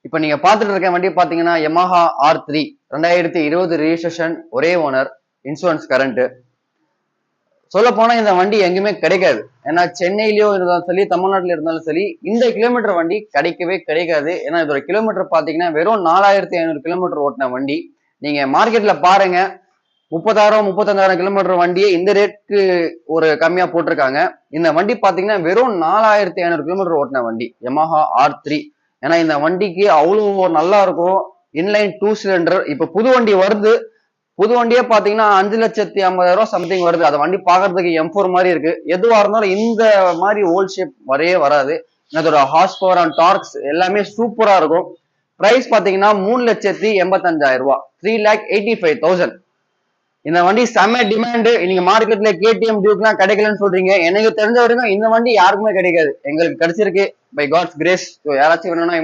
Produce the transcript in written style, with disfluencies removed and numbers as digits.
இப்போ நீங்க பார்த்துட்டு இருக்க வண்டி பாத்தீங்கன்னா Yamaha R3 2020 ரெஜிஸ்ட்ரேஷன், ஒரே ஓனர், இன்சூரன்ஸ் கரண்ட். சொல்ல போனா இந்த வண்டி எங்குமே கிடைக்காது. ஏன்னா சென்னையிலயோ இருந்தாலும் சரி, தமிழ்நாட்டில இருந்தாலும் சரி, இந்த கிலோமீட்டர் வண்டி கிடைக்கவே கிடைக்காது. ஏன்னா இதோட கிலோமீட்டர் பாத்தீங்கன்னா வெறும் 4500 கிலோமீட்டர் ஓட்டின வண்டி. நீங்க மார்க்கெட்ல பாருங்க, 30,000 35,000 கிலோமீட்டர் வண்டியை இந்த ரேட்க்கு ஒரு கம்மியா போட்டிருக்காங்க. இந்த வண்டி பாத்தீங்கன்னா வெறும் 4500 கிலோமீட்டர் ஓட்டின வண்டி Yamaha R3. ஏன்னா இந்த வண்டிக்கு அவ்வளவு நல்லா இருக்கும். Inline 2 cylinder. இப்ப புது வண்டி வருது. புது வண்டியே பாத்தீங்கன்னா 5,50,000 சம்திங் வருது. அந்த வண்டி பாக்குறதுக்கு M4 மாதிரி இருக்கு. எதுவா இருந்தாலும் இந்த மாதிரி ஓல்ட் ஷேப் வரவே வராது. அதோட ஹார்ஸ் பவர் அண்ட் டார்க்ஸ் எல்லாமே சூப்பரா இருக்கும். பிரைஸ் பாத்தீங்கன்னா 3,85,000 ரூபாய், 3,85,000. இந்த வண்டி செம்ம டிமாண்ட். நீங்க மார்க்கெட்ல KTM டியூக்லாம் கிடைக்கலன்னு சொல்றீங்க. எனக்கு தெரிஞ்ச வரைக்கும் இந்த வண்டி யாருக்குமே கிடைக்காது. எங்களுக்கு கிடைச்சிருக்கு பை காட்ஸ் கிரேஸ். யாராச்சும் வேணும்னா